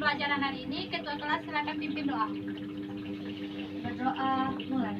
pembelajaran hari ini, ketua kelas silakan pimpin doa. Berdoa mulai.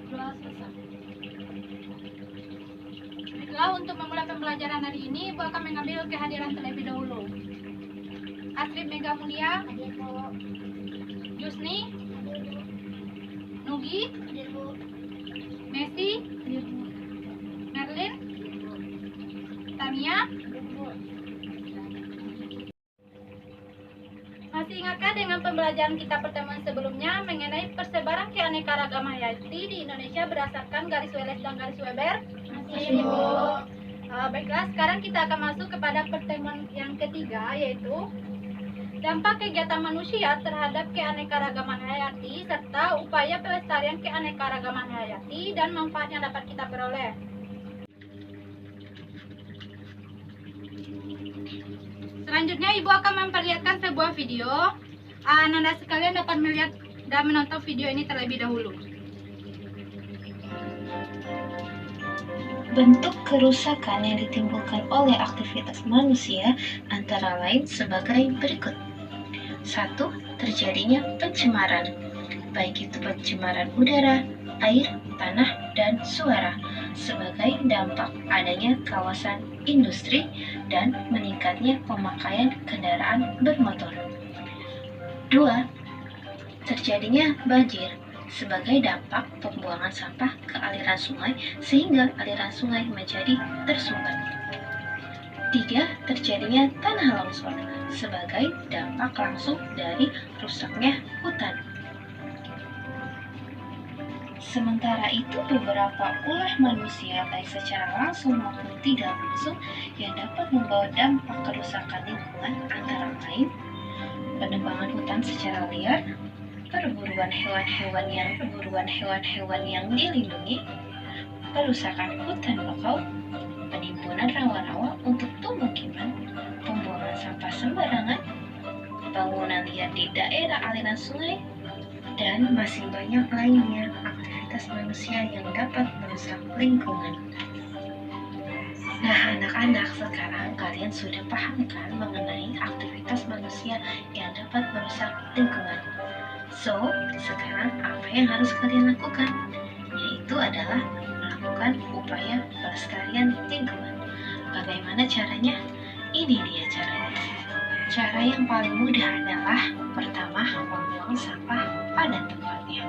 Doa selesai. Baiklah, untuk memulai pembelajaran hari ini, Ibu akan mengambil kehadiran terlebih dahulu. Astrid Mega Mulia, Jusni, Nugi, Messi, Merlin, Tania. Masih ingatkah dengan pembelajaran kita pertemuan sebelumnya mengenai persebaran keanekaragaman hayati di Indonesia berdasarkan garis Wallace dan garis Weber? Masih, Bu. Baiklah, sekarang kita akan masuk kepada pertemuan yang ketiga, yaitu dampak kegiatan manusia terhadap keanekaragaman hayati serta upaya pelestarian keanekaragaman hayati dan manfaat yang dapat kita peroleh. Selanjutnya, Ibu akan memperlihatkan sebuah video. Anda sekalian dapat melihat dan menonton video ini terlebih dahulu. Bentuk kerusakan yang ditimbulkan oleh aktivitas manusia antara lain sebagai berikut. 1. Terjadinya pencemaran, baik itu pencemaran udara, air, tanah, dan suara, sebagai dampak adanya kawasan industri dan meningkatnya pemakaian kendaraan bermotor. 2. Terjadinya banjir, sebagai dampak pembuangan sampah ke aliran sungai sehingga aliran sungai menjadi tersumbat. 3. Terjadinya tanah longsor, sebagai dampak langsung dari rusaknya hutan. Sementara itu, beberapa ulah manusia baik secara langsung maupun tidak langsung yang dapat membawa dampak kerusakan lingkungan antara lain penebangan hutan secara liar, perburuan hewan-hewan yang dilindungi, perusakan hutan bakau, penimbunan rawa-rawa untuk pemukiman, pembuangan sampah sembarangan, bangunan liar di daerah aliran sungai, dan masih banyak lainnya aktivitas manusia yang dapat merusak lingkungan. Nah, anak-anak, sekarang kalian sudah paham kan mengenai aktivitas manusia yang dapat merusak lingkungan. So, sekarang apa yang harus kalian lakukan? Yaitu adalah melakukan upaya pelestarian lingkungan. Bagaimana caranya? Ini dia caranya. Cara yang paling mudah adalah pertama, membuang sampah pada tempatnya.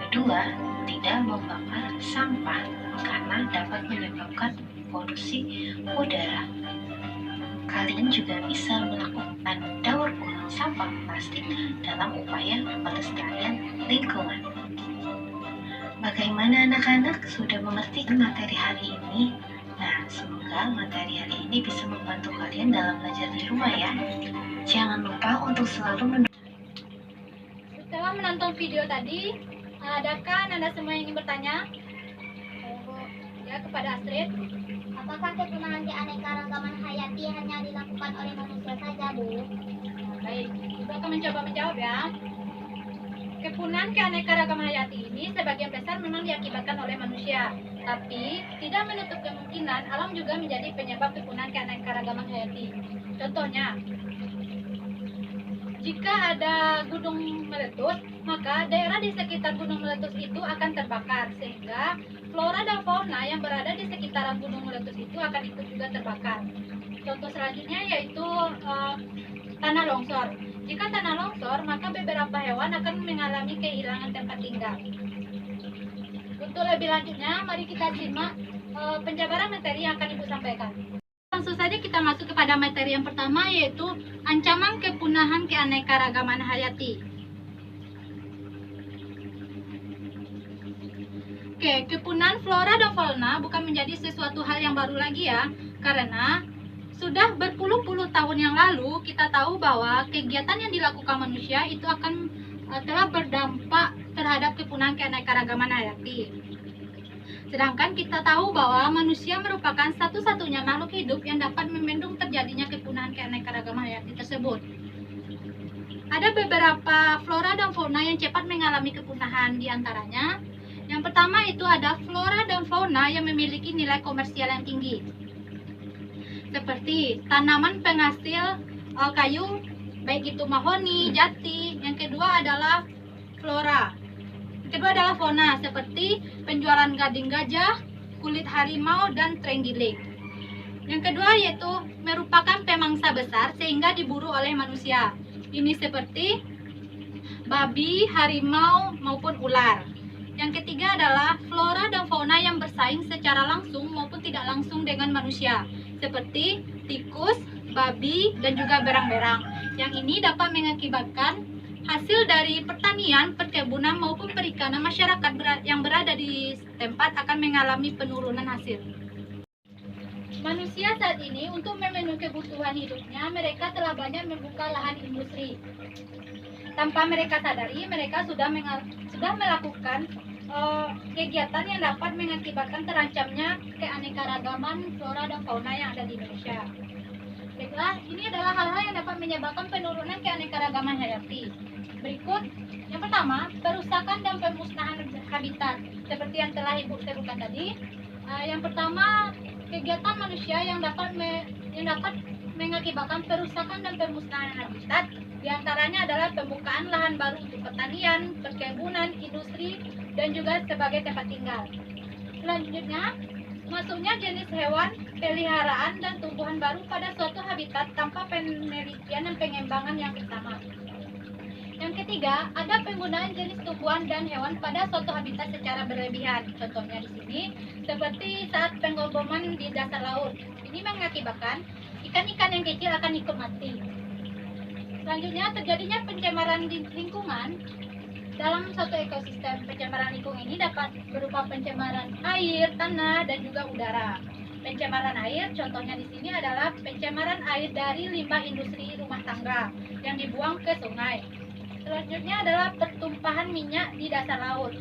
Kedua, tidak membakar sampah karena dapat menyebabkan polusi udara. Kalian juga bisa melakukan daur ulang sampah plastik dalam upaya pelestarian lingkungan. Bagaimana anak-anak, sudah mengerti materi hari ini? Nah, semoga materi hari ini bisa membantu kalian dalam belajar di rumah ya. Jangan lupa untuk selalu Setelah menonton video tadi, adakah Anda semua yang ingin bertanya? Ya, kepada Astrid. Apakah kepunahan keanekaragaman hayati hanya dilakukan oleh manusia saja, Bu? Baik, Ibu akan mencoba menjawab ya. Kepunahan keanekaragaman hayati ini sebagian besar memang diakibatkan oleh manusia, tapi tidak menutup kemungkinan alam juga menjadi penyebab kepunahan keanekaragaman hayati. Contohnya, jika ada gunung meletus, maka daerah di sekitar gunung meletus itu akan terbakar, sehingga flora dan fauna yang berada di sekitaran gunung meletus itu akan ikut juga terbakar. Contoh selanjutnya yaitu tanah longsor. Jika tanah longsor, maka beberapa hewan akan mengalami kehilangan tempat tinggal. Untuk lebih lanjutnya, mari kita simak penjabaran materi yang akan Ibu sampaikan. Langsung saja kita masuk kepada materi yang pertama, yaitu ancaman kepunahan keanekaragaman hayati. Oke, kepunahan flora dan fauna bukan menjadi sesuatu hal yang baru lagi ya, karena sudah berpuluh-puluh tahun yang lalu kita tahu bahwa kegiatan yang dilakukan manusia itu akan telah berdampak terhadap kepunahan keanekaragaman hayati. Sedangkan kita tahu bahwa manusia merupakan satu-satunya makhluk hidup yang dapat membendung terjadinya kepunahan keanekaragaman hayati tersebut. Ada beberapa flora dan fauna yang cepat mengalami kepunahan, diantaranya Yang pertama itu ada flora dan fauna yang memiliki nilai komersial yang tinggi, seperti tanaman penghasil kayu, baik itu mahoni, jati. Yang kedua adalah flora. Yang kedua adalah fauna, seperti penjualan gading gajah, kulit harimau, dan terenggiling. Yang kedua yaitu merupakan pemangsa besar sehingga diburu oleh manusia. Ini seperti babi, harimau, maupun ular. Yang ketiga adalah flora dan fauna yang bersaing secara langsung maupun tidak langsung dengan manusia, seperti tikus, babi, dan juga berang-berang. Yang ini dapat mengakibatkan hasil dari pertanian, perkebunan, maupun perikanan masyarakat yang berada di tempat akan mengalami penurunan hasil. Manusia saat ini untuk memenuhi kebutuhan hidupnya, mereka telah banyak membuka lahan industri. Tanpa mereka sadari, mereka sudah melakukan kegiatan yang dapat mengakibatkan terancamnya keanekaragaman flora dan fauna yang ada di Indonesia. Baiklah, ini adalah hal-hal yang dapat menyebabkan penurunan keanekaragaman hayati. Berikut, yang pertama, perusakan dan pemusnahan habitat. Seperti yang telah Ibu sebutkan tadi, yang pertama, kegiatan manusia yang dapat mengakibatkan perusakan dan pemusnahan habitat. Di antaranya adalah pembukaan lahan baru untuk pertanian, perkebunan, industri, dan juga sebagai tempat tinggal. Selanjutnya, masuknya jenis hewan, peliharaan, dan tumbuhan baru pada suatu habitat tanpa penelitian dan pengembangan yang bersama. Yang ketiga, ada penggunaan jenis tumbuhan dan hewan pada suatu habitat secara berlebihan. Contohnya di sini, seperti saat pengeboman di dasar laut. Ini mengakibatkan ikan-ikan yang kecil akan ikut mati. Selanjutnya, terjadinya pencemaran lingkungan dalam suatu ekosistem. Pencemaran lingkungan ini dapat berupa pencemaran air, tanah, dan juga udara. Pencemaran air, contohnya di sini adalah pencemaran air dari limbah industri rumah tangga yang dibuang ke sungai. Selanjutnya adalah pertumpahan minyak di dasar laut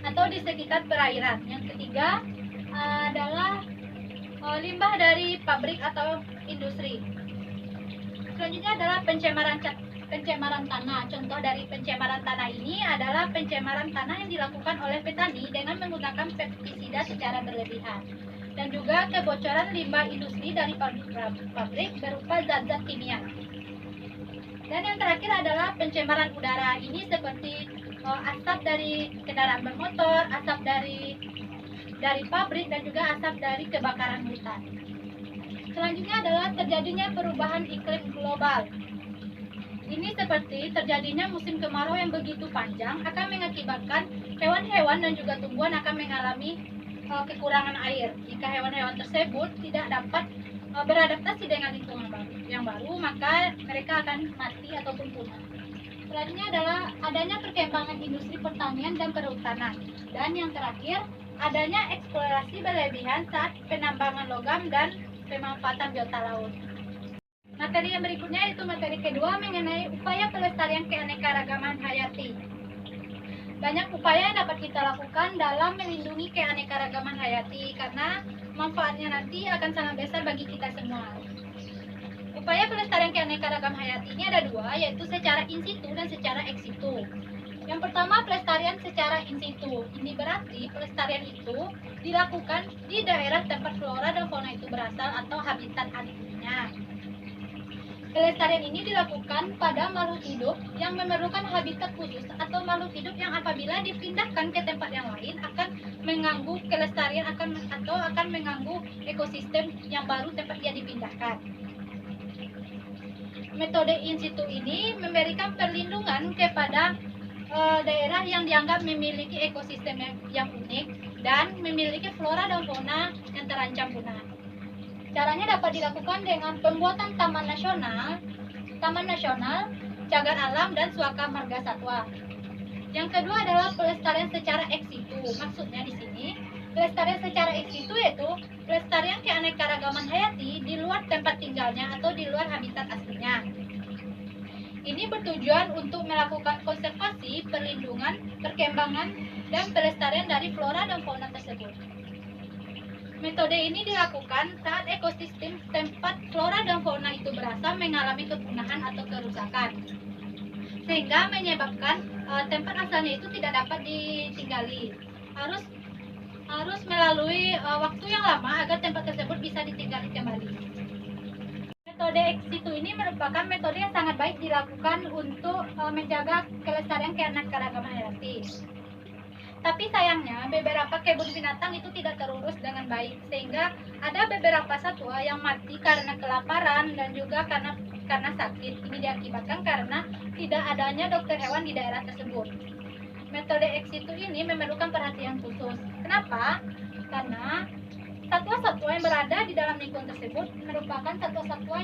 atau di sekitar perairan. Yang ketiga adalah limbah dari pabrik atau industri. Selanjutnya adalah pencemaran tanah. Contoh dari pencemaran tanah ini adalah pencemaran tanah yang dilakukan oleh petani dengan menggunakan pestisida secara berlebihan. Dan juga kebocoran limbah industri dari pabrik berupa zat-zat kimia. Dan yang terakhir adalah pencemaran udara. Ini seperti asap dari kendaraan bermotor, asap dari pabrik, dan juga asap dari kebakaran hutan. Selanjutnya adalah terjadinya perubahan iklim global. Ini seperti terjadinya musim kemarau yang begitu panjang akan mengakibatkan hewan-hewan dan juga tumbuhan akan mengalami kekurangan air. Jika hewan-hewan tersebut tidak dapat beradaptasi dengan lingkungan yang baru, maka mereka akan mati ataupun punah. Selanjutnya adalah adanya perkembangan industri pertanian dan perhutanan. Dan yang terakhir, adanya eksplorasi berlebihan saat penambangan logam dan pemanfaatan biota laut. Materi yang berikutnya yaitu materi kedua mengenai upaya pelestarian keanekaragaman hayati. Banyak upaya yang dapat kita lakukan dalam melindungi keanekaragaman hayati karena manfaatnya nanti akan sangat besar bagi kita semua. Upaya pelestarian keanekaragaman hayati ini ada dua, yaitu secara in situ dan secara ex situ. Yang pertama, pelestarian secara in situ. Ini berarti pelestarian itu dilakukan di daerah tempat flora dan fauna itu berasal atau habitat aslinya. Pelestarian ini dilakukan pada makhluk hidup yang memerlukan habitat khusus atau makhluk hidup yang apabila dipindahkan ke tempat yang lain akan mengganggu kelestarian atau akan mengganggu ekosistem yang baru tempat dia dipindahkan. Metode in situ ini memberikan perlindungan kepada daerah yang dianggap memiliki ekosistem yang unik dan memiliki flora dan fauna yang terancam punah. Caranya dapat dilakukan dengan pembuatan taman nasional, cagar alam, dan suaka marga satwa. Yang kedua adalah pelestarian secara ex situ. Maksudnya di sini, pelestarian secara ex situ yaitu pelestarian keanekaragaman hayati di luar tempat tinggalnya atau di luar habitat aslinya. Ini bertujuan untuk melakukan konservasi, perlindungan, perkembangan, dan pelestarian dari flora dan fauna tersebut. Metode ini dilakukan saat ekosistem tempat flora dan fauna itu berasal mengalami kepunahan atau kerusakan. sehingga menyebabkan tempat asalnya itu tidak dapat ditinggali. Harus melalui waktu yang lama agar tempat tersebut bisa ditinggali kembali. Metode ex situ ini merupakan metode yang sangat baik dilakukan untuk menjaga kelestarian keanekaragaman hayati. Tapi sayangnya beberapa kebun binatang itu tidak terurus dengan baik, sehingga ada beberapa satwa yang mati karena kelaparan dan juga karena sakit. Ini diakibatkan karena tidak adanya dokter hewan di daerah tersebut. Metode ex situ ini memerlukan perhatian khusus. Kenapa? Karena satwa-satwa yang berada di dalam lingkungan tersebut merupakan satwa-satwa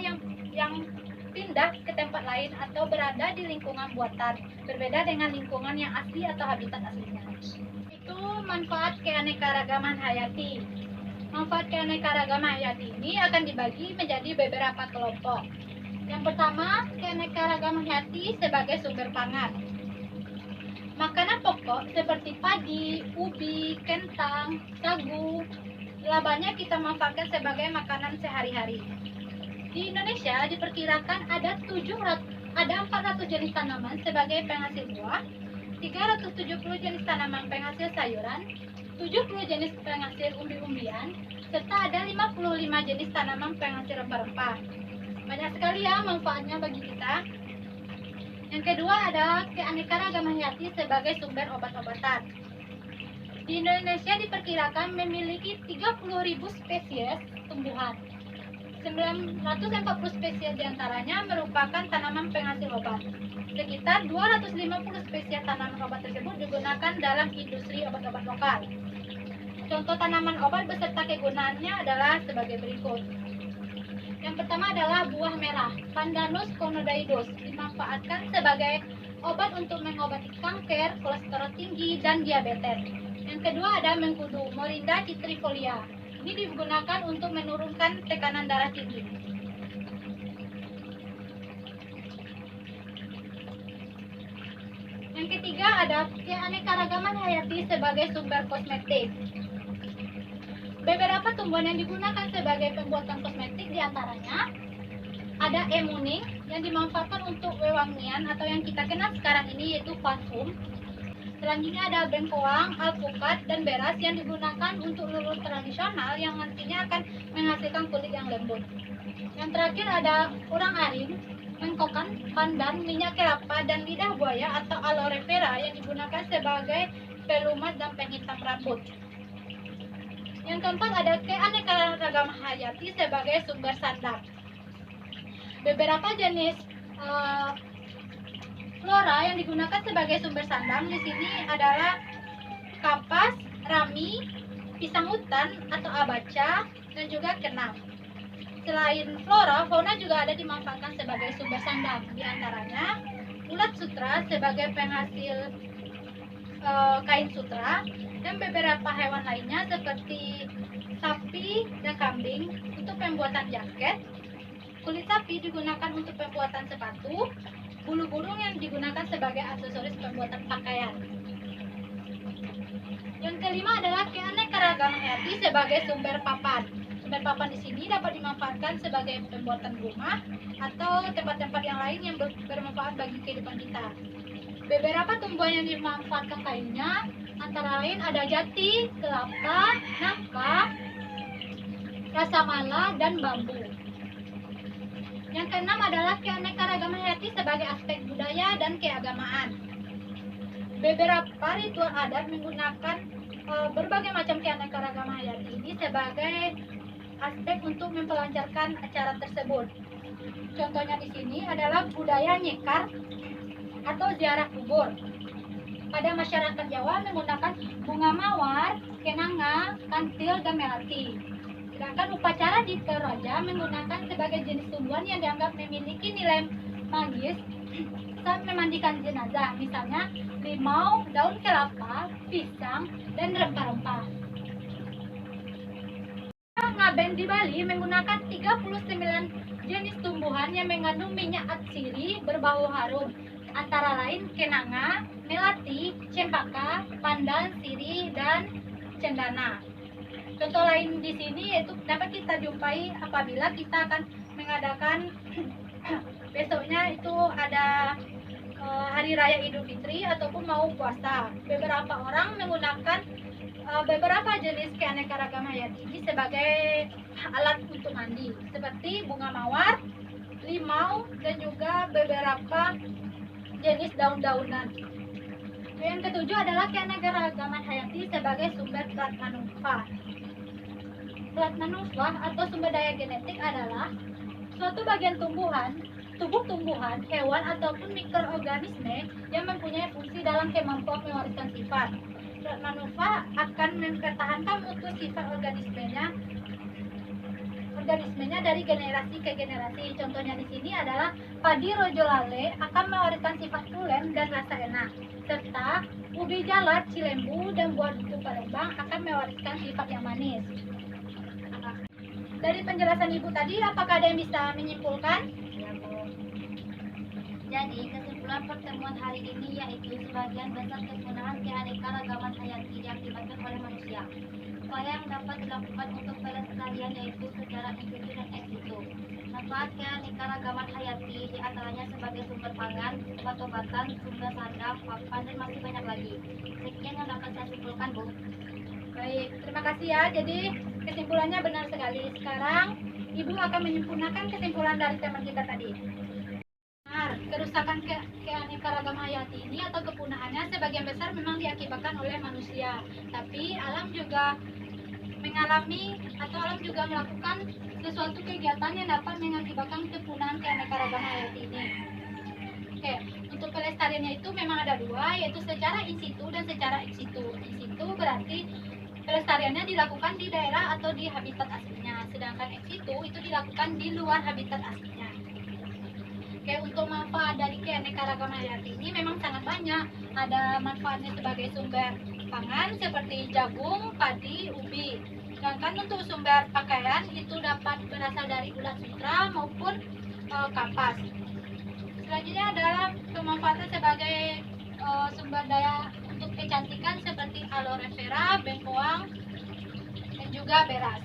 yang pindah ke tempat lain atau berada di lingkungan buatan, berbeda dengan lingkungan yang asli atau habitat aslinya. Itu manfaat keanekaragaman hayati. Manfaat keanekaragaman hayati ini akan dibagi menjadi beberapa kelompok. Yang pertama, keanekaragaman hayati sebagai sumber pangan. Makanan pokok seperti padi, ubi, kentang, sagu, labanya kita manfaatkan sebagai makanan sehari-hari. Di Indonesia diperkirakan ada 400 jenis tanaman sebagai penghasil buah, 370 jenis tanaman penghasil sayuran, 70 jenis penghasil umbi-umbian, serta ada 55 jenis tanaman penghasil rempah-rempah. Banyak sekali ya manfaatnya bagi kita. Yang kedua ada keanekaragaman hayati sebagai sumber obat-obatan. Di Indonesia diperkirakan memiliki 30.000 spesies tumbuhan. 940 spesies diantaranya merupakan tanaman penghasil obat. Sekitar 250 spesies tanaman obat tersebut digunakan dalam industri obat-obat lokal. Contoh tanaman obat beserta kegunaannya adalah sebagai berikut. Yang pertama adalah buah merah, Pandanus conodioides, dimanfaatkan sebagai obat untuk mengobati kanker, kolesterol tinggi, dan diabetes. Yang kedua ada mengkudu, Morinda citrifolia. Ini digunakan untuk menurunkan tekanan darah tinggi. Yang ketiga ada keanekaragaman hayati sebagai sumber kosmetik. Beberapa tumbuhan yang digunakan sebagai pembuatan kosmetik diantaranya ada emuning yang dimanfaatkan untuk wewangian atau yang kita kenal sekarang ini yaitu parfum. Selanjutnya ada bengkoang, alpukat, dan beras yang digunakan untuk lulur tradisional yang nantinya akan menghasilkan kulit yang lembut. Yang terakhir ada urang aring, mengkokan, pandan, minyak kelapa, dan lidah buaya atau aloe vera yang digunakan sebagai pelumat dan penghitam rambut. Yang keempat ada keanekaragaman hayati sebagai sumber sandang. Beberapa jenis flora yang digunakan sebagai sumber sandang di sini adalah kapas, rami, pisang hutan atau abaca, dan juga kenaf. Selain flora, fauna juga ada dimanfaatkan sebagai sumber sandang. Di antaranya ulat sutra sebagai penghasil kain sutra, dan beberapa hewan lainnya seperti sapi dan kambing untuk pembuatan jaket. Kulit sapi digunakan untuk pembuatan sepatu. Bulu burung yang digunakan sebagai aksesoris pembuatan pakaian. Yang kelima adalah keanekaragaman hayati sebagai sumber papan. Sumber papan di sini dapat dimanfaatkan sebagai pembuatan rumah atau tempat-tempat yang lain yang bermanfaat bagi kehidupan kita. Beberapa tumbuhan yang dimanfaatkan kainnya antara lain ada jati, kelapa, nangka, rasa mala, dan bambu. Yang keenam adalah keanekaragaman hayati sebagai aspek budaya dan keagamaan. Beberapa ritual adat menggunakan berbagai macam keanekaragaman hayati ini sebagai aspek untuk memperlancarkan acara tersebut. Contohnya di sini adalah budaya nyekar atau ziarah kubur. Pada masyarakat Jawa menggunakan bunga mawar, kenanga, kantil, dan melati. Sedangkan upacara di Toraja menggunakan sebagai jenis tumbuhan yang dianggap memiliki nilai magis saat memandikan jenazah, misalnya limau, daun kelapa, pisang, dan rempah-rempah. Ngaben di Bali menggunakan 39 jenis tumbuhan yang mengandung minyak atsiri berbau harum, antara lain kenanga, melati, cempaka, pandan, sirih, dan cendana. Contoh lain di sini yaitu dapat kita jumpai apabila kita akan mengadakan besoknya itu ada hari raya Idul Fitri ataupun mau puasa. Beberapa orang menggunakan beberapa jenis keanekaragaman hayati ini sebagai alat untuk mandi, seperti bunga mawar, limau, dan juga beberapa jenis daun-daunan. Yang ketujuh adalah keanekaragaman hayati sebagai sumber plat manufah. Plat manufah atau sumber daya genetik adalah suatu bagian tubuh tumbuhan, hewan, ataupun mikroorganisme yang mempunyai fungsi dalam kemampuan mewariskan sifat. Plat manufah akan mempertahankan mutu sifat organismenya dari generasi ke generasi. Contohnya di sini adalah padi rojolale akan mewariskan sifat tulen dan rasa enak, serta ubi jalar, cilembu, dan buah duku Palembang akan mewariskan sifat yang manis. Dari penjelasan Ibu tadi, apakah ada yang bisa menyimpulkan? Jadi, kesimpulan pertemuan hari ini yaitu sebagian besar kepunahan keanekaragaman hayati diakibatkan oleh manusia. Upaya yang dapat dilakukan untuk pelestarian yaitu secara in situ dan ex situ. Manfaat keanekaragaman hayati diantaranya sebagai sumber pangan, obat-obatan, sumber sandang, papan, dan masih banyak lagi. Sekian yang dapat saya simpulkan, Bu. Baik, terima kasih ya. Jadi kesimpulannya benar sekali. Sekarang Ibu akan menyempurnakan kesimpulan dari teman kita tadi. Kerusakan keanekaragaman hayati ini atau kepunahannya sebagian besar memang diakibatkan oleh manusia, tapi alam juga melakukan sesuatu kegiatan yang dapat mengakibatkan kepunahan keanekaragaman hayati ini. Oke, untuk pelestariannya itu memang ada dua, yaitu secara in situ dan secara ex situ. In situ berarti pelestariannya dilakukan di daerah atau di habitat aslinya, sedangkan ex situ itu dilakukan di luar habitat aslinya. Oke, untuk manfaat dari keanekaragaman hayati ini memang sangat banyak. Ada manfaatnya sebagai sumber pangan seperti jagung, padi, ubi. Sedangkan untuk sumber pakaian itu dapat berasal dari ulat sutra maupun kapas. Selanjutnya adalah pemanfaatan sebagai sumber daya untuk kecantikan seperti aloe vera, bengkoang, dan juga beras.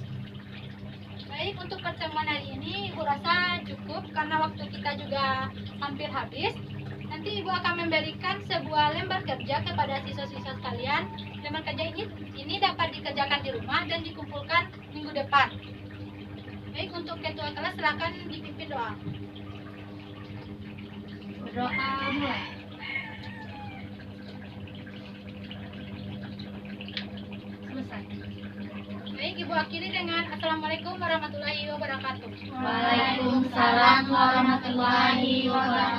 Baik, untuk pertemuan hari ini Ibu rasa cukup karena waktu kita juga hampir habis. Nanti Ibu akan memberikan sebuah lembar kerja kepada siswa-siswa sekalian. Lembar kerja ini dapat dikerjakan di rumah dan dikumpulkan minggu depan. Baik, untuk ketua kelas silakan dipimpin doa. Berdoa mulai. Selesai. Baik, Ibu akhiri dengan Assalamualaikum warahmatullahi wabarakatuh. Waalaikumsalam warahmatullahi wabarakatuh.